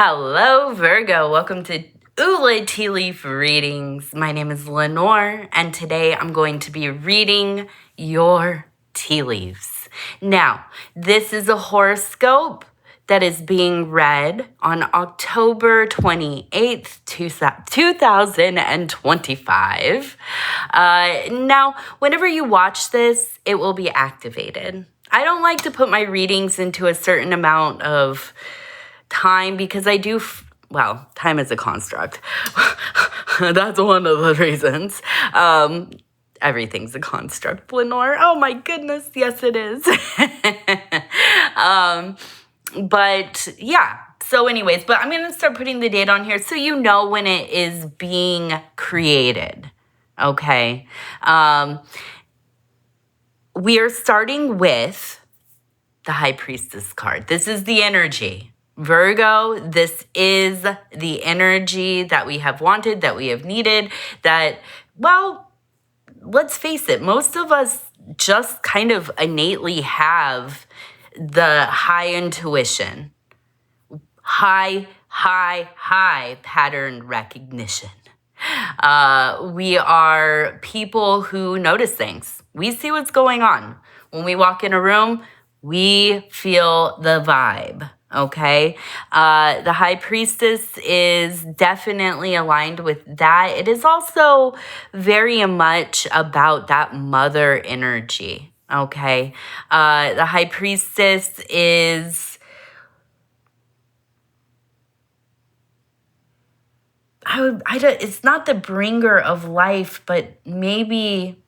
Hello, Virgo. Welcome to Ula Tea Leaf Readings. My name is Lenor, and today I'm going to be reading your tea leaves. Now, this is a horoscope that is being read on October 28th, 2025. Now, whenever you watch this, it will be activated. I don't like to put my readings into a certain amount of time because I do, time is a construct. That's one of the reasons. Everything's a construct, Lenore. Oh my goodness, yes it is. But yeah, so anyways, but I'm going to start putting the date on here so you know when it is being created, okay? We are starting with the High Priestess card. This is the energy. Virgo, this is the energy that we have wanted, that we have needed, that, well, let's face it, most of us just kind of innately have the high intuition, high pattern recognition. We are people who notice things. We see what's going on. When we walk in a room, we feel the vibe. Okay. The High Priestess is definitely aligned with that. It is also very much about that mother energy. Okay. The High Priestess is, it's not the bringer of life, but maybe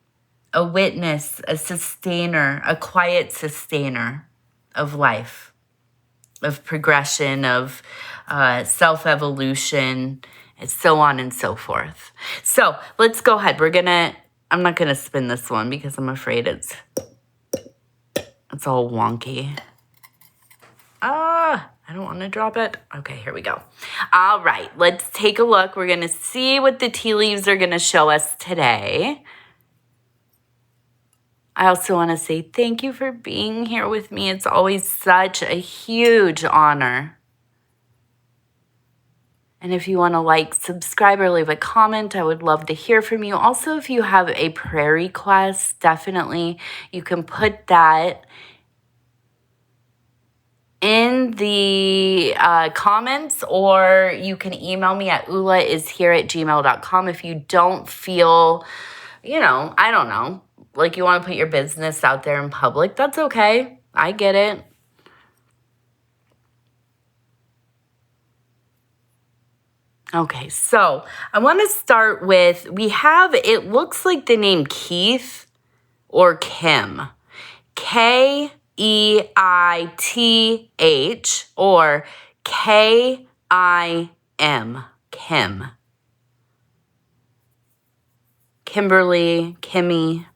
a witness, a sustainer, a quiet sustainer of life, of progression, of self-evolution, and so on and so forth. So let's go ahead. I'm not gonna spin this one because I'm afraid it's all wonky. I don't want to drop it. Okay, here we go. All right, let's take a look. We're gonna see what the tea leaves are gonna show us today. I also want to say thank you for being here with me. It's always such a huge honor. And if you want to like, subscribe, or leave a comment, I would love to hear from you. Also, if you have a prayer request, definitely you can put that in the comments, or you can email me at ulaishere@gmail.com if you don't feel, I don't know, like you want to put your business out there in public. That's okay. I get it. Okay, so I want to start with, it looks like the name Keith or Kim. Keith or Kim. Kim. Kimberly, Kimmy,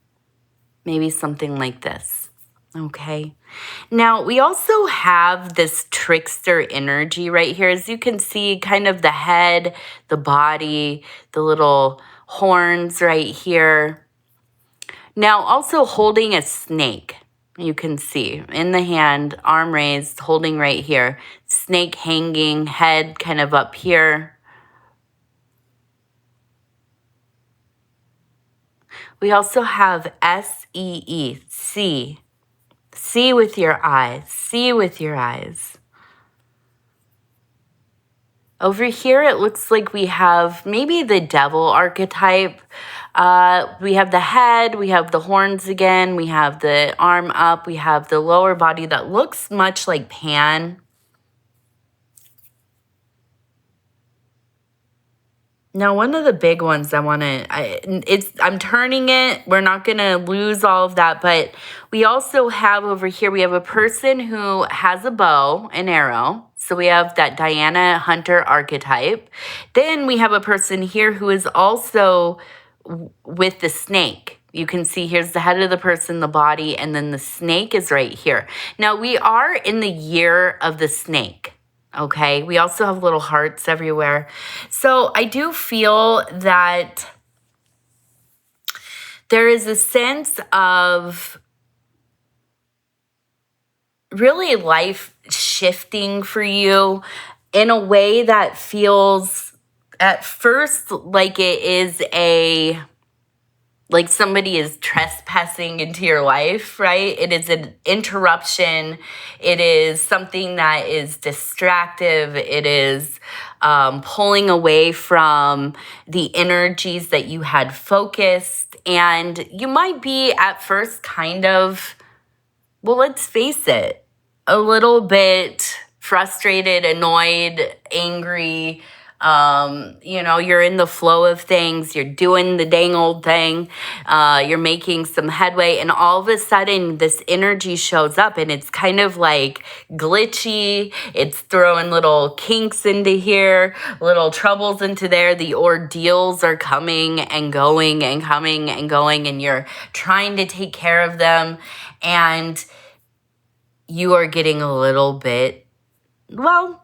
maybe something like this. Okay. Now, we also have this trickster energy right here. As you can see, kind of the head, the body, the little horns right here. Now, also holding a snake. You can see in the hand, arm raised, holding right here. Snake hanging, head kind of up here. We also have SEE, see. See with your eyes. See with your eyes. Over here, it looks like we have maybe the devil archetype. We have the head, we have the horns again, we have the arm up, we have the lower body that looks much like Pan. Now, one of the big ones I'm turning it. We're not going to lose all of that, but we also have over here, we have a person who has a bow and arrow. So we have that Diana Hunter archetype. Then we have a person here who is also with the snake. You can see here's the head of the person, the body, and then the snake is right here. Now, we are in the year of the snake. Okay, we also have little hearts everywhere. So I do feel that there is a sense of really life shifting for you in a way that feels at first like it is like somebody is trespassing into your life, right? It is an interruption. It is something that is distractive. It is pulling away from the energies that you had focused. And you might be at first kind of, well, let's face it, a little bit frustrated, annoyed, angry. You're in the flow of things. You're doing the dang old thing. You're making some headway. And all of a sudden, this energy shows up and it's kind of like glitchy. It's throwing little kinks into here, little troubles into there. The ordeals are coming and going and coming and going, and you're trying to take care of them. And you are getting a little bit, well,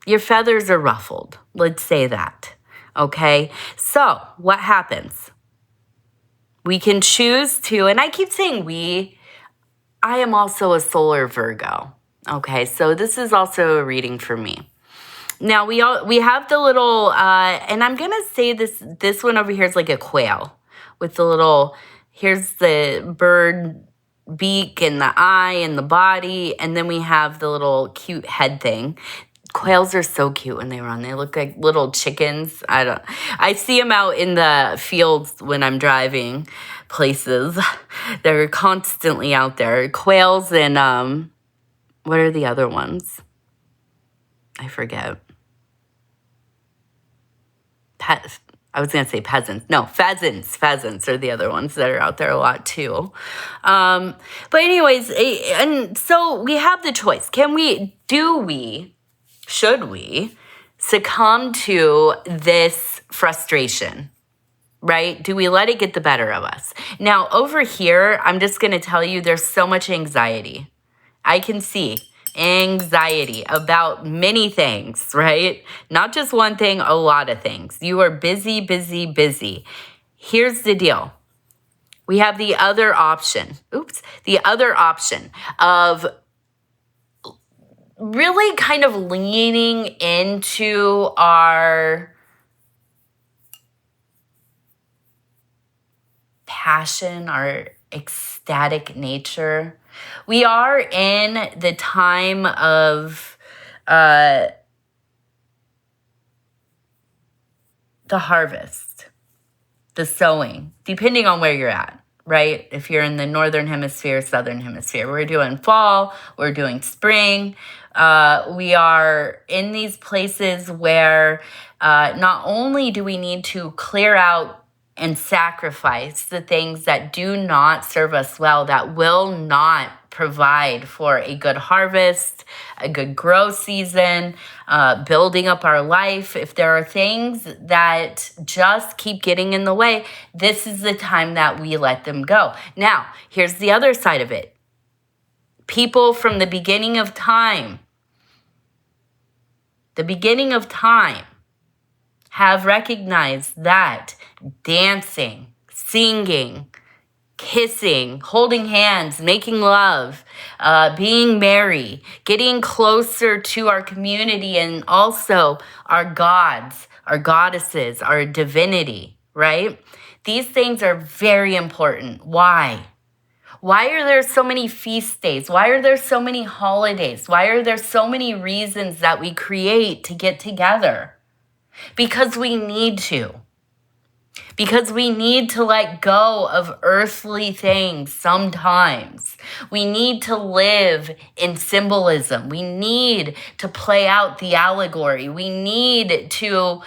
your feathers are ruffled. Let's say that. Okay? So, what happens? We can choose to, and I keep saying I am also a solar Virgo. Okay? So, this is also a reading for me. Now, we have the little, and I'm going to say this one over here is like a quail with the little, here's the bird beak and the eye and the body, and then we have the little cute head thing. Quails are so cute when they run. They look like little chickens. I see them out in the fields when I'm driving places. They're constantly out there. Quails and what are the other ones? I forget. I was going to say peasants. No, pheasants. Pheasants are the other ones that are out there a lot too. But anyways, and so we have the choice. Should we succumb to this frustration, right? Do we let it get the better of us? Now, over here, I'm just going to tell you there's so much anxiety. I can see anxiety about many things, right? Not just one thing, a lot of things. You are busy, busy, busy. Here's the deal. We have the other option. The other option of really kind of leaning into our passion, our ecstatic nature. We are in the time of the harvest, the sowing, depending on where you're at, right? If you're in the northern hemisphere, southern hemisphere, we're doing fall, we're doing spring. We are in these places where not only do we need to clear out and sacrifice the things that do not serve us well, that will not provide for a good harvest, a good growth season, building up our life. If there are things that just keep getting in the way, this is the time that we let them go. Now, here's the other side of it. People from the beginning of time have recognized that dancing, singing, kissing, holding hands, making love, being merry, getting closer to our community and also our gods, our goddesses, our divinity, right? These things are very important. Why? Why are there so many feast days? Why are there so many holidays? Why are there so many reasons that we create to get together? Because we need to. Because we need to let go of earthly things sometimes. We need to live in symbolism. We need to play out the allegory. We need to,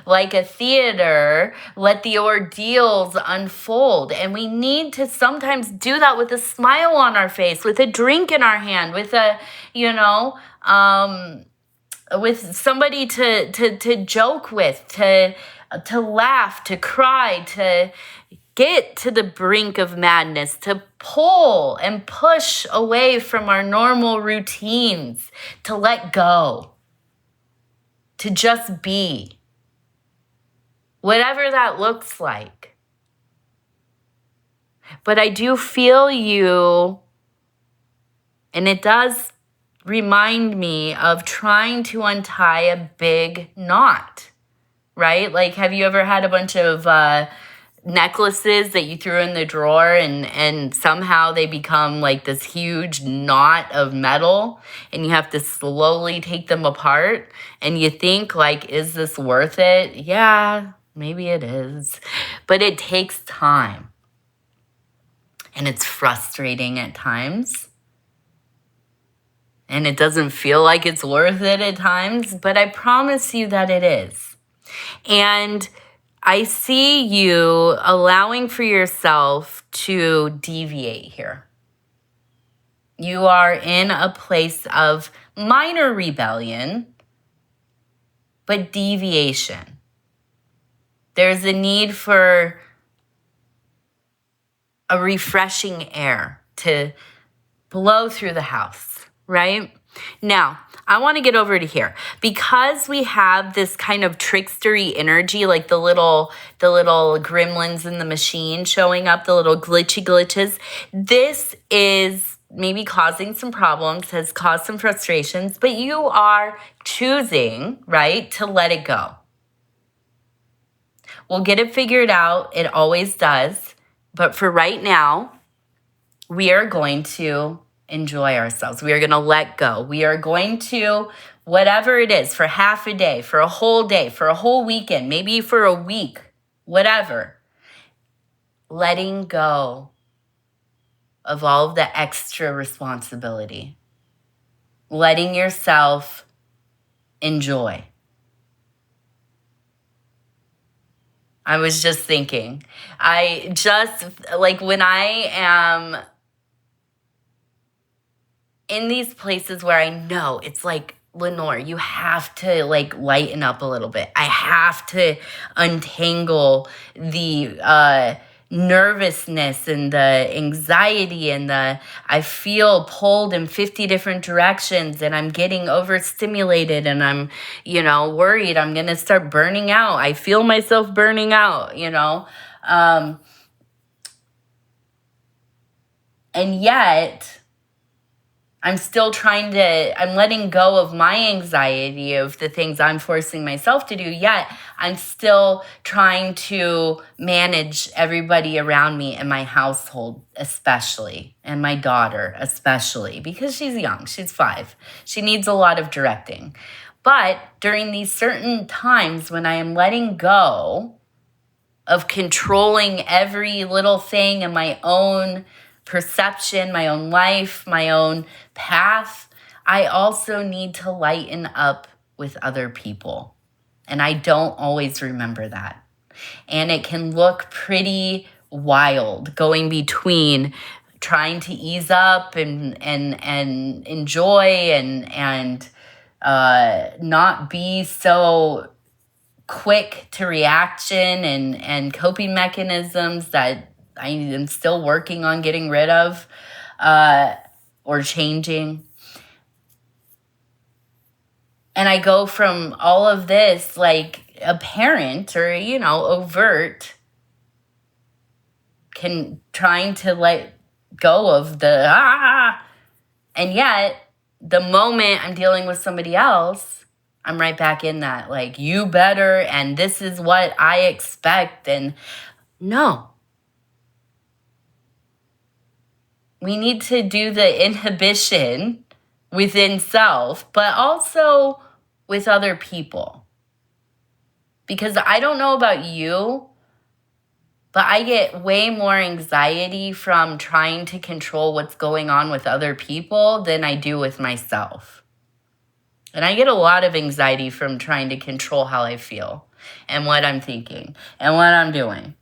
like a theater, let the ordeals unfold. And we need to sometimes do that with a smile on our face, with a drink in our hand, with a, with somebody to joke with, to laugh, to cry, to get to the brink of madness, to pull and push away from our normal routines, to let go, to just be, whatever that looks like. But I do feel you, and it does remind me of trying to untie a big knot, right? Like, have you ever had a bunch of necklaces that you threw in the drawer and somehow they become like this huge knot of metal and you have to slowly take them apart and you think like, is this worth it? Yeah, maybe it is, but it takes time and it's frustrating at times and it doesn't feel like it's worth it at times, but I promise you that it is. And I see you allowing for yourself to deviate here. You are in a place of minor rebellion, but deviation. There's a need for a refreshing air to blow through the house, right? Now, I want to get over to here because we have this kind of trickstery energy, like the little gremlins in the machine showing up, the little glitches. This is maybe causing some problems, has caused some frustrations, but you are choosing, right, to let it go. We'll get it figured out. It always does. But for right now, we are going to enjoy ourselves. We are going to let go. We are going to, whatever it is, for half a day, for a whole day, for a whole weekend, maybe for a week, whatever, letting go of all of the extra responsibility, letting yourself enjoy. I was just thinking, when I am in these places where I know it's like, Lenor, you have to like lighten up a little bit. I have to untangle the nervousness and the anxiety and I feel pulled in 50 different directions and I'm getting overstimulated and I'm, worried I'm going to start burning out. I feel myself burning out, and yet I'm letting go of my anxiety of the things I'm forcing myself to do, yet I'm still trying to manage everybody around me in my household, especially, and my daughter, especially, because she's young, she's 5. She needs a lot of directing. But during these certain times when I am letting go of controlling every little thing in my own perception, my own life, my own path, I also need to lighten up with other people. And I don't always remember that. And it can look pretty wild going between trying to ease up and enjoy and not be so quick to reaction and coping mechanisms that I am still working on getting rid of or changing. And I go from all of this like apparent or, overt trying to let go of and yet the moment I'm dealing with somebody else, I'm right back in that like, you better, and this is what I expect. And no. We need to do the inhibition within self, but also with other people. Because I don't know about you, but I get way more anxiety from trying to control what's going on with other people than I do with myself. And I get a lot of anxiety from trying to control how I feel and what I'm thinking and what I'm doing.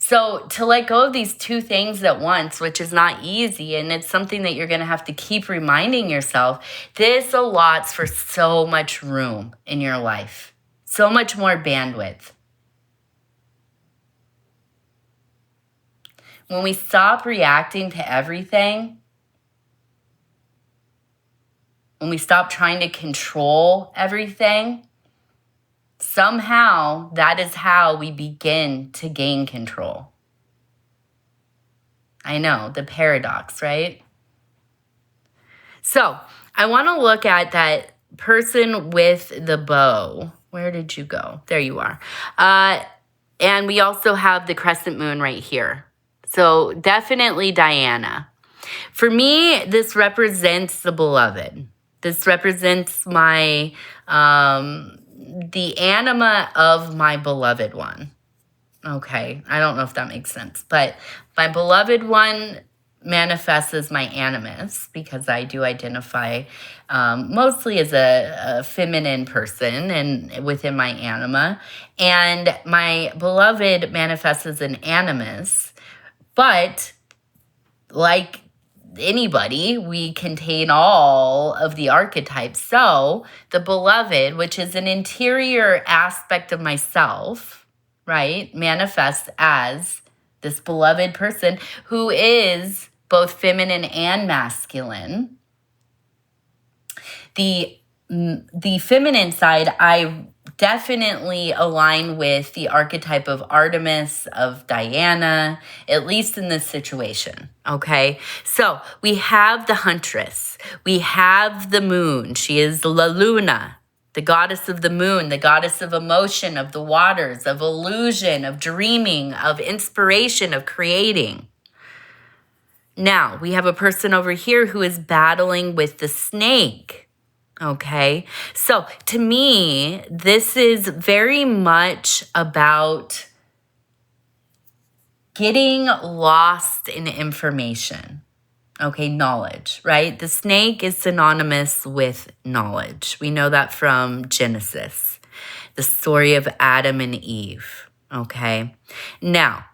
So to let go of these two things at once, which is not easy, and it's something that you're going to have to keep reminding yourself, this allots for so much room in your life, so much more bandwidth. When we stop reacting to everything, when we stop trying to control everything, somehow that is how we begin to gain control. I know, the paradox, right? So I want to look at that person with the bow. Where did you go? There you are. And we also have the crescent moon right here. So definitely Diana. For me, this represents the beloved. This represents my, the anima of my beloved one. Okay, I don't know if that makes sense, but my beloved one manifests as my animus because I do identify mostly as a feminine person and within my anima. And my beloved manifests as an animus, but like anybody, we contain all of the archetypes. So the beloved, which is an interior aspect of myself, right, manifests as this beloved person who is both feminine and masculine. The feminine side, I definitely align with the archetype of Artemis, of Diana, at least in this situation, okay? So we have the huntress. We have the moon. She is La Luna, the goddess of the moon, the goddess of emotion, of the waters, of illusion, of dreaming, of inspiration, of creating. Now, we have a person over here who is battling with the snake. Okay, so to me, this is very much about getting lost in information. Okay, knowledge, right? The snake is synonymous with knowledge. We know that from Genesis, the story of Adam and Eve. Okay, now,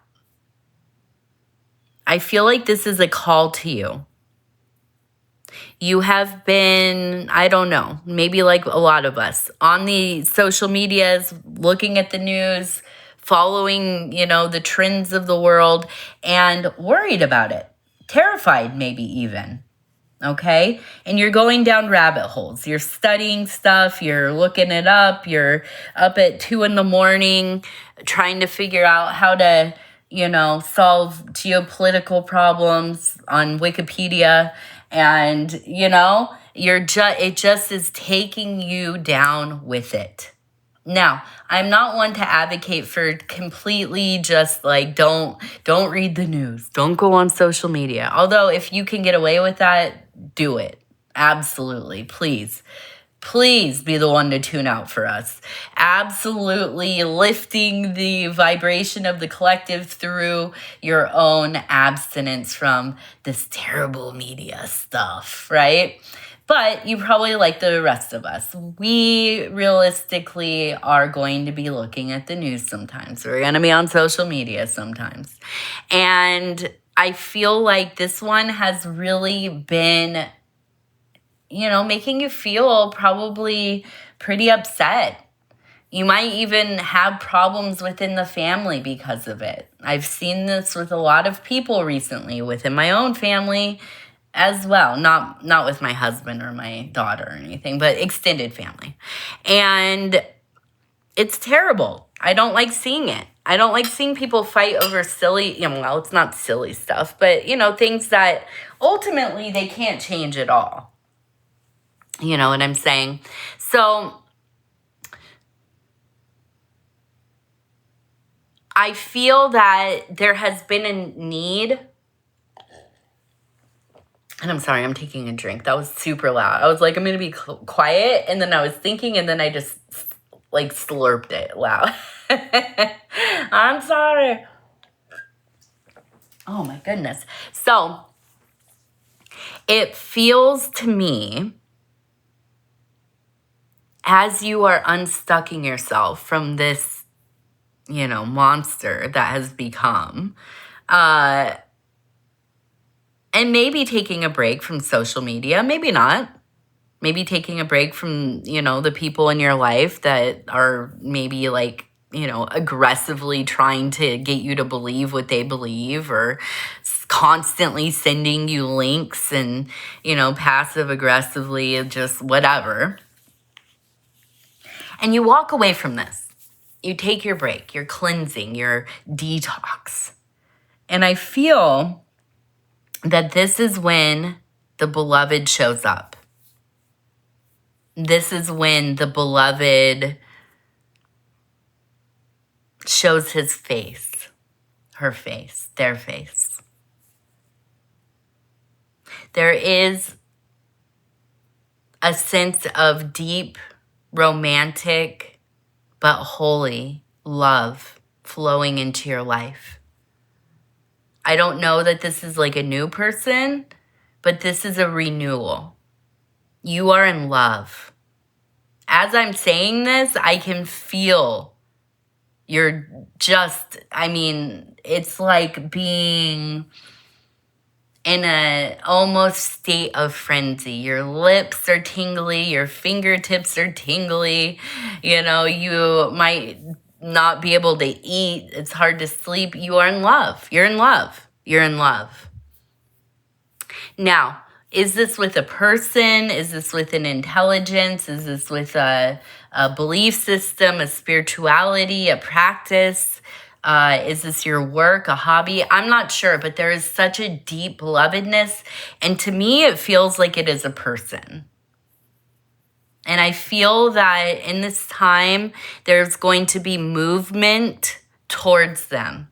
I feel like this is a call to you. You have been, I don't know, maybe like a lot of us, on the social medias, looking at the news, following, the trends of the world, and worried about it. Terrified, maybe even. Okay? And you're going down rabbit holes. You're studying stuff. You're looking it up. You're up at 2 a.m. trying to figure out how to, solve geopolitical problems on Wikipedia. And, it just is taking you down with it. Now, I'm not one to advocate for completely just like, don't read the news. Don't go on social media. Although if you can get away with that, do it. Absolutely. Please be the one to tune out for us. Absolutely lifting the vibration of the collective through your own abstinence from this terrible media stuff, right? But you probably, like the rest of us, we realistically are going to be looking at the news sometimes. We're going to be on social media sometimes. And I feel like this one has really been, making you feel probably pretty upset. You might even have problems within the family because of it. I've seen this with a lot of people recently within my own family as well. Not with my husband or my daughter or anything, but extended family. And it's terrible. I don't like seeing it. I don't like seeing people fight over silly, well, it's not silly stuff, but, things that ultimately they can't change at all. You know what I'm saying? So I feel that there has been a need, and I'm sorry, I'm taking a drink. That was super loud. I was like, I'm going to be quiet, and then I was thinking, and then I just like slurped it loud. I'm sorry. Oh my goodness. So it feels to me, as you are unstucking yourself from this, monster that has become, and maybe taking a break from social media, maybe not. Maybe taking a break from, the people in your life that are maybe like, aggressively trying to get you to believe what they believe, or constantly sending you links and, passive aggressively, just whatever. And you walk away from this. You take your break, your cleansing, your detox. And I feel that this is when the beloved shows up. This is when the beloved shows his face, her face, their face. There is a sense of deep, romantic, but holy love flowing into your life. I don't know that this is like a new person, but this is a renewal. You are in love. As I'm saying this, I can feel you're just, it's like being in a almost state of frenzy. Your lips are tingly, your fingertips are tingly. You might not be able to eat. It's hard to sleep. You are in love. You're in love. You're in love. Now, is this with a person? Is this with an intelligence? Is this with a belief system, a spirituality, a practice? Is this your work, a hobby? I'm not sure, but there is such a deep belovedness. And to me, it feels like it is a person. And I feel that in this time, there's going to be movement towards them.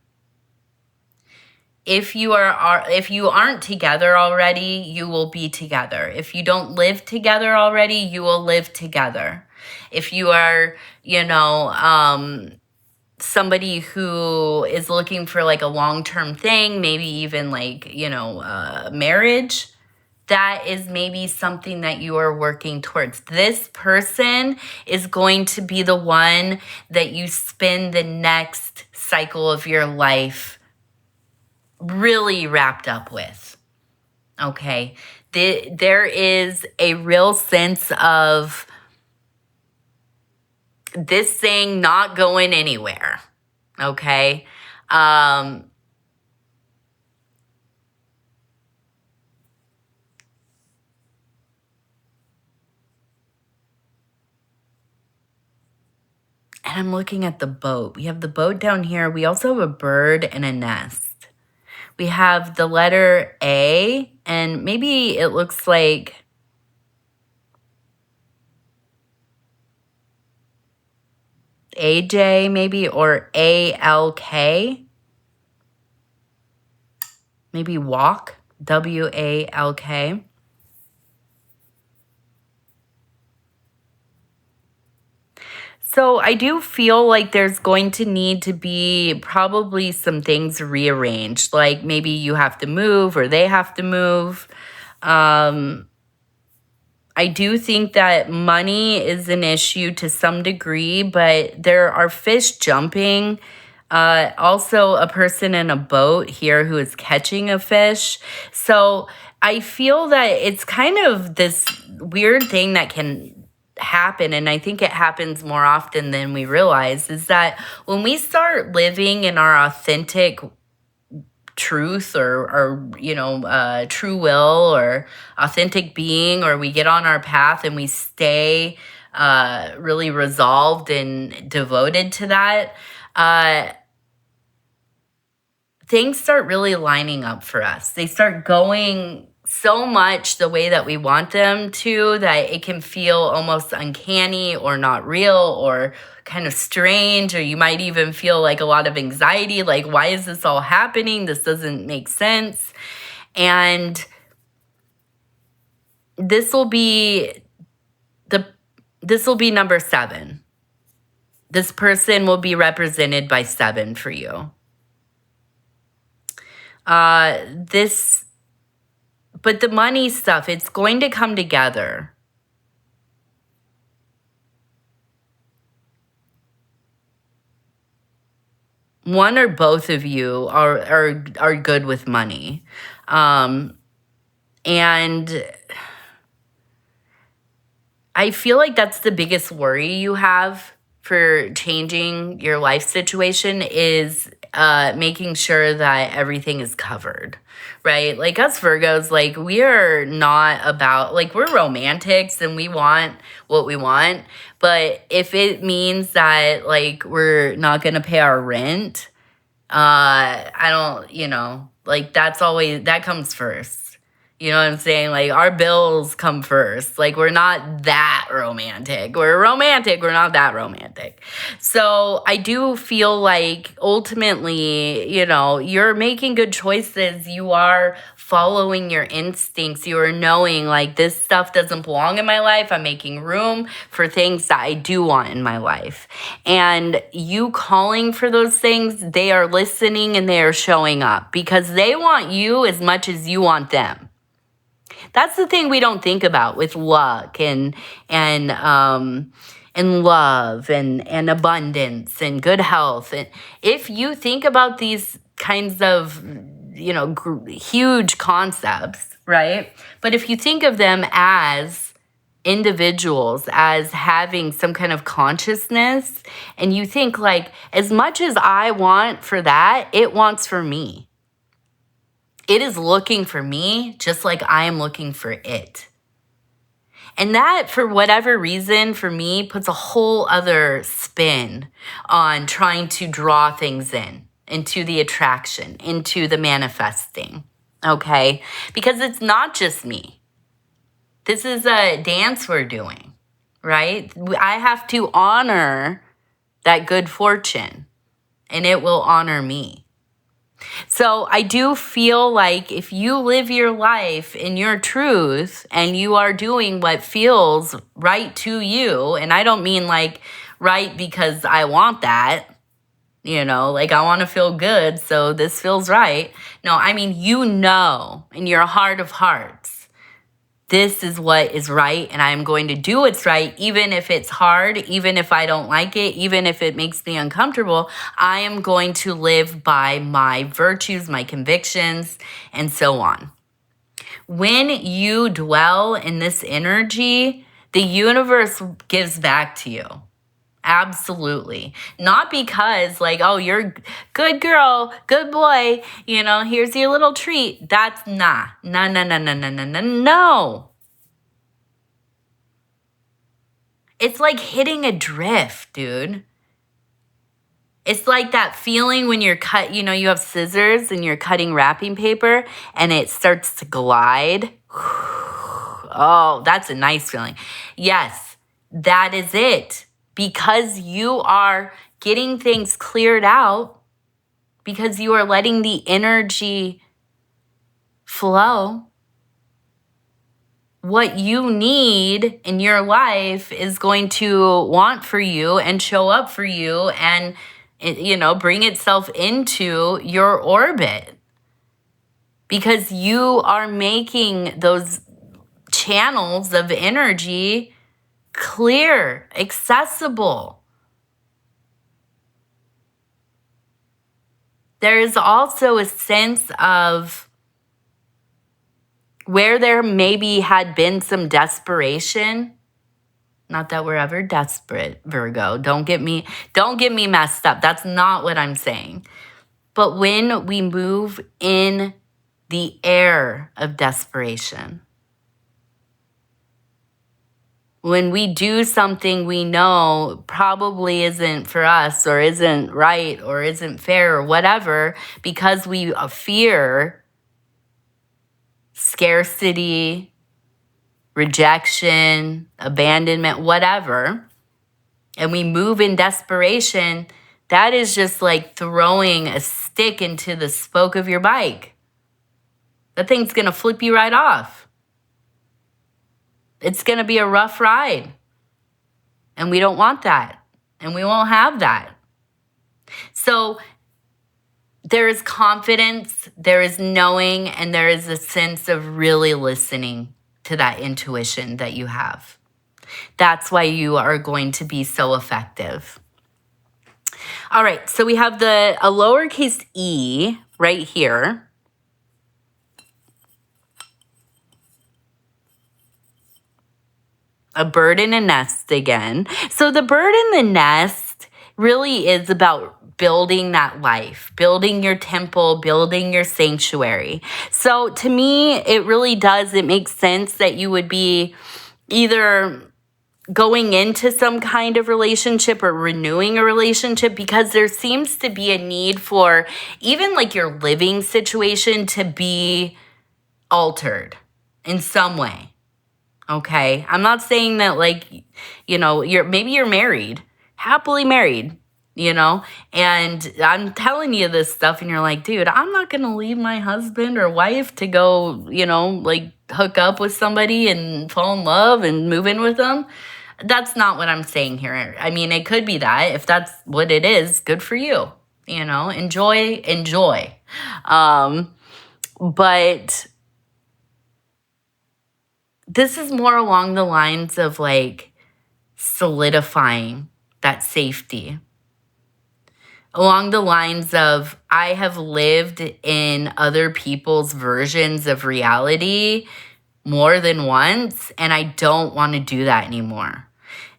If you aren't together already, you will be together. If you don't live together already, you will live together. If you are, somebody who is looking for like a long-term thing, maybe even like, marriage, that is maybe something that you are working towards. This person is going to be the one that you spend the next cycle of your life really wrapped up with. Okay. There is a real sense of this thing not going anywhere. Okay. And I'm looking at the boat. We have the boat down here. We also have a bird and a nest. We have the letter A, and maybe it looks like AJ maybe, or ALK. Maybe walk, WALK. So I do feel like there's going to need to be probably some things rearranged. Like maybe you have to move or they have to move. I do think that money is an issue to some degree, but there are fish jumping. Also, a person in a boat here who is catching a fish. So I feel that it's kind of this weird thing that can happen, and I think it happens more often than we realize, is that when we start living in our authentic truth or true will or authentic being, or we get on our path and we stay really resolved and devoted to that, things start really lining up for us. They start going so much the way that we want them to that it can feel almost uncanny or not real or kind of strange, or you might even feel like a lot of anxiety, like, why is this all happening? This doesn't make sense. And this will be number 7. This person will be represented by 7 for you. But the money stuff, it's going to come together. One or both of you are good with money. And I feel like that's the biggest worry you have for changing your life situation, is making sure that everything is covered, right? Like us Virgos, like we are not about, like we're romantics and we want what we want. But if it means that like we're not going to pay our rent, I don't, like that comes first. You know what I'm saying? Like, our bills come first. Like, we're not that romantic. We're romantic. We're not that romantic. So I do feel like ultimately, you know, you're making good choices. You are following your instincts. You are knowing, like, this stuff doesn't belong in my life. I'm making room for things that I do want in my life. And you calling for those things, they are listening and they are showing up because they want you as much as you want them. That's the thing we don't think about with luck and love and abundance and good health. And if you think about these kinds of, you know, huge concepts, right? But if you think of them as individuals, as having some kind of consciousness, and you think like, as much as I want for that, it wants for me. It is looking for me just like I am looking for it. And that, for whatever reason, for me, puts a whole other spin on trying to draw things into the attraction, into the manifesting, okay? Because it's not just me. This is a dance we're doing, right? I have to honor that good fortune, and it will honor me. So I do feel like if you live your life in your truth and you are doing what feels right to you, and I don't mean like right because I want that, you know, like I want to feel good, so this feels right. No, I mean, you know, in your heart of hearts, this is what is right, and I'm going to do what's right, even if it's hard, even if I don't like it, even if it makes me uncomfortable. I am going to live by my virtues, my convictions, and so on. When you dwell in this energy, the universe gives back to you. Absolutely. Not because like, oh, you're good girl, good boy, you know, here's your little treat. That's No. It's like hitting a drift, dude. It's like that feeling when you're you know, you have scissors and you're cutting wrapping paper and it starts to glide. Oh, that's a nice feeling. Yes, that is it. Because you are getting things cleared out, because you are letting the energy flow, what you need in your life is going to want for you and show up for you and, you know, bring itself into your orbit. Because you are making those channels of energy clear, accessible. There is also a sense of where there maybe had been some desperation. Not that we're ever desperate, Virgo. Don't get me messed up. That's not what I'm saying. But when we move in the air of desperation, when we do something we know probably isn't for us or isn't right or isn't fair or whatever, because we fear scarcity, rejection, abandonment, whatever, and we move in desperation, that is just like throwing a stick into the spoke of your bike. That thing's going to flip you right off. It's going to be a rough ride. And we don't want that. And we won't have that. So there is confidence, there is knowing, and there is a sense of really listening to that intuition that you have. That's why you are going to be so effective. All right, so we have a lowercase e right here. A bird in a nest again. So the bird in the nest really is about building that life, building your temple, building your sanctuary. So to me, it really does. It makes sense that you would be either going into some kind of relationship or renewing a relationship, because there seems to be a need for even like your living situation to be altered. in some way. Okay. I'm not saying that like, maybe you're married, happily married, and I'm telling you this stuff and you're like, dude, I'm not going to leave my husband or wife to go, like hook up with somebody and fall in love and move in with them. That's not what I'm saying here. I mean, it could be that. If that's what it is, good for you. Enjoy. But this is more along the lines of like solidifying that safety. Along the lines of, I have lived in other people's versions of reality more than once, and I don't want to do that anymore.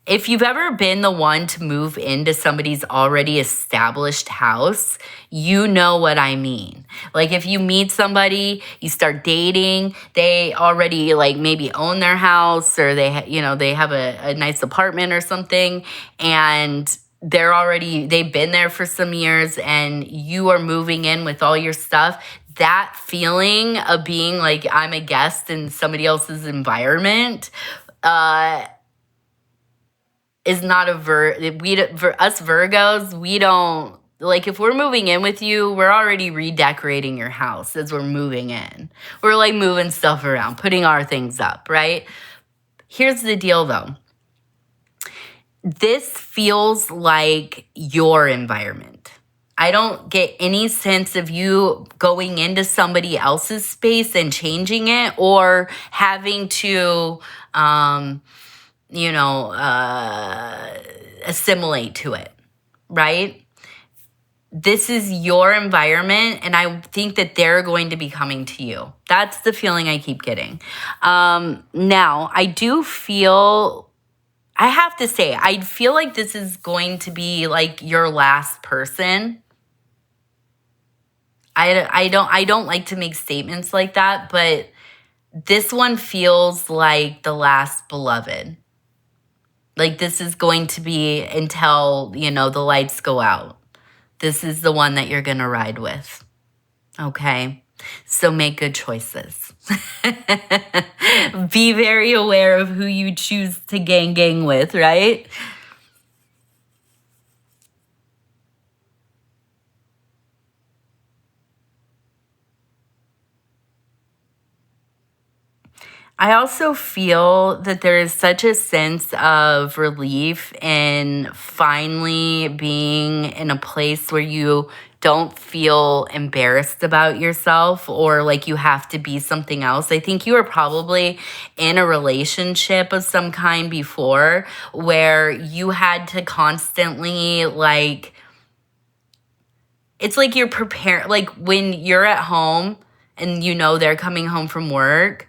If you've ever been the one to move into somebody's already established house, you know what I mean. Like if you meet somebody, you start dating, they already like maybe own their house or they have a nice apartment or something, and they've been there for some years and you are moving in with all your stuff. That feeling of being like I'm a guest in somebody else's environment, is not for us Virgos. We don't like, if we're moving in with you, we're already redecorating your house as we're moving in. We're like moving stuff around, putting our things up, right? Here's the deal though. This feels like your environment. I don't get any sense of you going into somebody else's space and changing it or having to assimilate to it, right? This is your environment, and I think that they're going to be coming to you. That's the feeling I keep getting. Now, I have to say, I feel like this is going to be like your last person. I don't like to make statements like that, but this one feels like the last beloved. Like this is going to be until, the lights go out. This is the one that you're going to ride with. Okay? So make good choices. Be very aware of who you choose to gang with, right? I also feel that there is such a sense of relief in finally being in a place where you don't feel embarrassed about yourself or like you have to be something else. I think you were probably in a relationship of some kind before where you had to constantly like, it's like you're prepared, like when you're at home and they're coming home from work,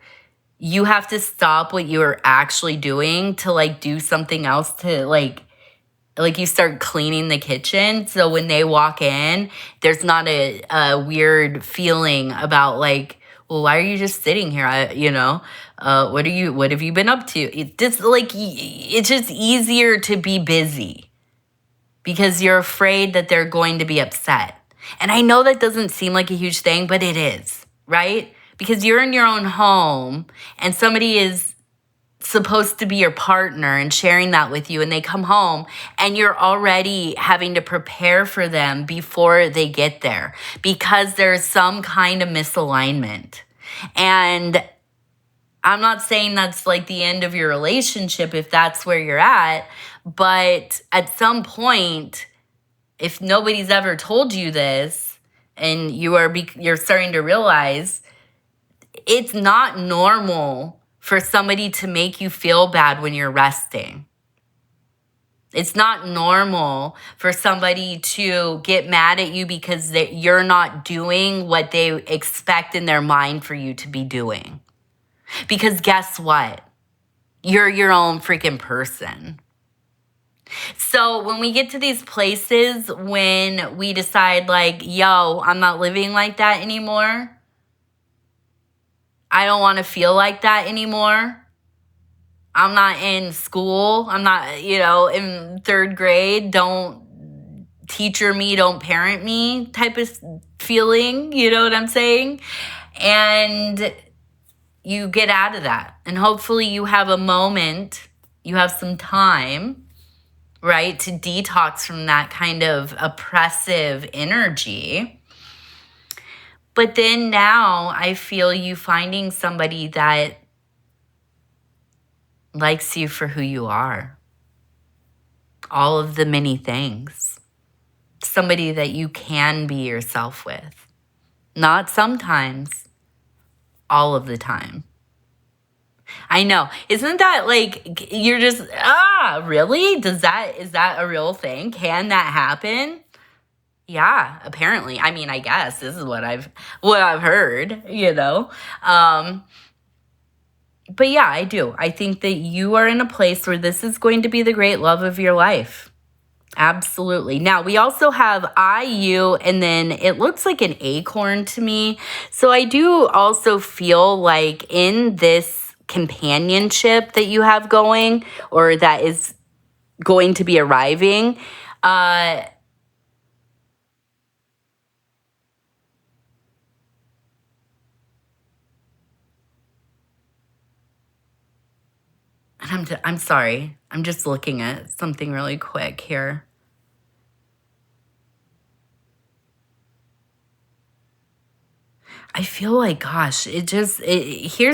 you have to stop what you are actually doing to like do something else to like you start cleaning the kitchen. So when they walk in, there's not a weird feeling about like, well, why are you just sitting here? What have you been up to? It's just easier to be busy because you're afraid that they're going to be upset. And I know that doesn't seem like a huge thing, but it is, right? Because you're in your own home and somebody is supposed to be your partner and sharing that with you, and they come home and you're already having to prepare for them before they get there because there's some kind of misalignment. And I'm not saying that's like the end of your relationship if that's where you're at, but at some point, if nobody's ever told you this and you're starting to realize, it's not normal for somebody to make you feel bad when you're resting. It's not normal for somebody to get mad at you because you're not doing what they expect in their mind for you to be doing. Because guess what? You're your own freaking person. So when we get to these places, when we decide like, yo, I'm not living like that anymore, I don't want to feel like that anymore. I'm not in school. I'm not, in third grade. Don't teacher me, don't parent me type of feeling. You know what I'm saying? And you get out of that. And hopefully you have a moment, you have some time, right, to detox from that kind of oppressive energy. But then now I feel you finding somebody that likes you for who you are. All of the many things. Somebody that you can be yourself with. Not sometimes, all of the time. I know. Isn't that like, you're just, really? Is that a real thing? Can that happen? Yeah, apparently. I mean, I guess this is what I've heard, But yeah, I do. I think that you are in a place where this is going to be the great love of your life. Absolutely. Now, we also have IU, and then it looks like an acorn to me. So I do also feel like in this companionship that you have going, or that is going to be arriving, and I'm sorry. I'm just looking at something really quick here. I feel like, gosh, here's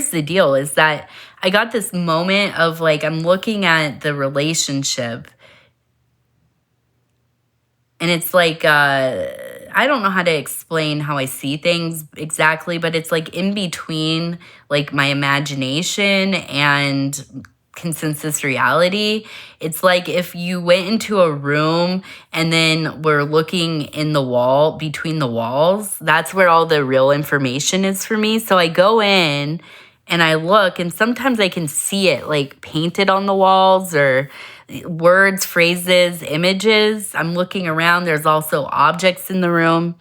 the deal is that I got this moment of like, I'm looking at the relationship and it's like, I don't know how to explain how I see things exactly, but it's like in between like my imagination and consensus reality. It's like if you went into a room and then we're looking in the wall, between the walls, that's where all the real information is for me. So I go in and I look, and sometimes I can see it like painted on the walls or words, phrases, images. I'm looking around. There's also objects in the room.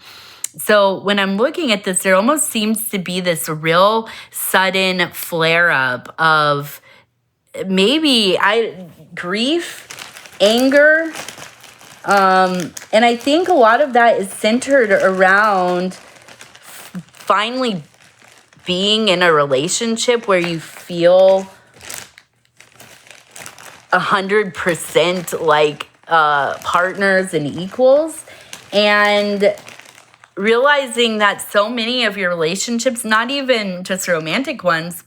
So when I'm looking at this, there almost seems to be this real sudden flare up of maybe grief, anger. And I think a lot of that is centered around finally being in a relationship where you feel 100% like partners and equals, and realizing that so many of your relationships, not even just romantic ones,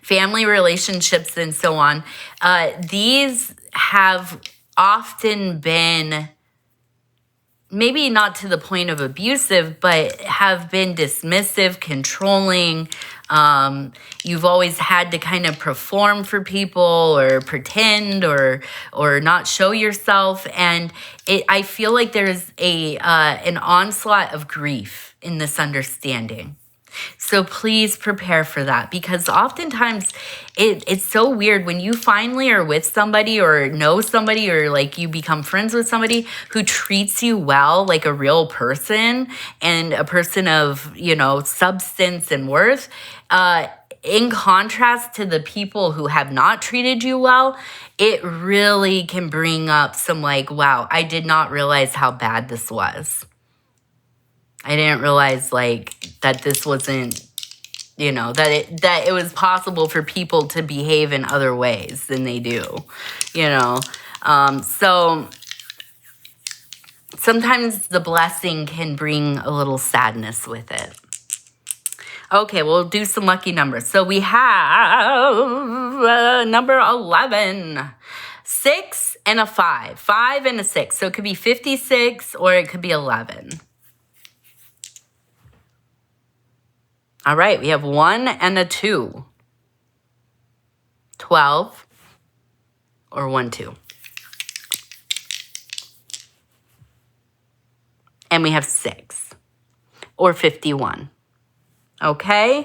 family relationships and so on, these have often been maybe not to the point of abusive, but have been dismissive, controlling. You've always had to kind of perform for people or pretend or not show yourself. And I feel like there's an onslaught of grief in this understanding. So please prepare for that, because oftentimes it's so weird when you finally are with somebody or know somebody or like you become friends with somebody who treats you well, like a real person and a person of, substance and worth, in contrast to the people who have not treated you well. It really can bring up some like, wow, I did not realize how bad this was. I didn't realize like that this wasn't, that it was possible for people to behave in other ways than they do, So sometimes the blessing can bring a little sadness with it. Okay, we'll do some lucky numbers. So we have number 11, 6 and a 5, 5 and a 6. So it could be 56 or it could be 11. All right, we have 1 and a 2. 12 or 1, 2. And we have 6 or 51. Okay?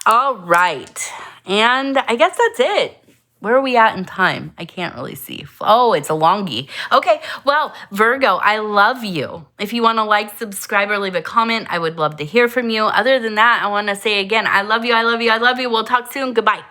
All right. And I guess that's it. Where are we at in time? I can't really see. Oh, it's a longie. Okay, well, Virgo, I love you. If you want to like, subscribe, or leave a comment, I would love to hear from you. Other than that, I want to say again, I love you, I love you, I love you. We'll talk soon. Goodbye.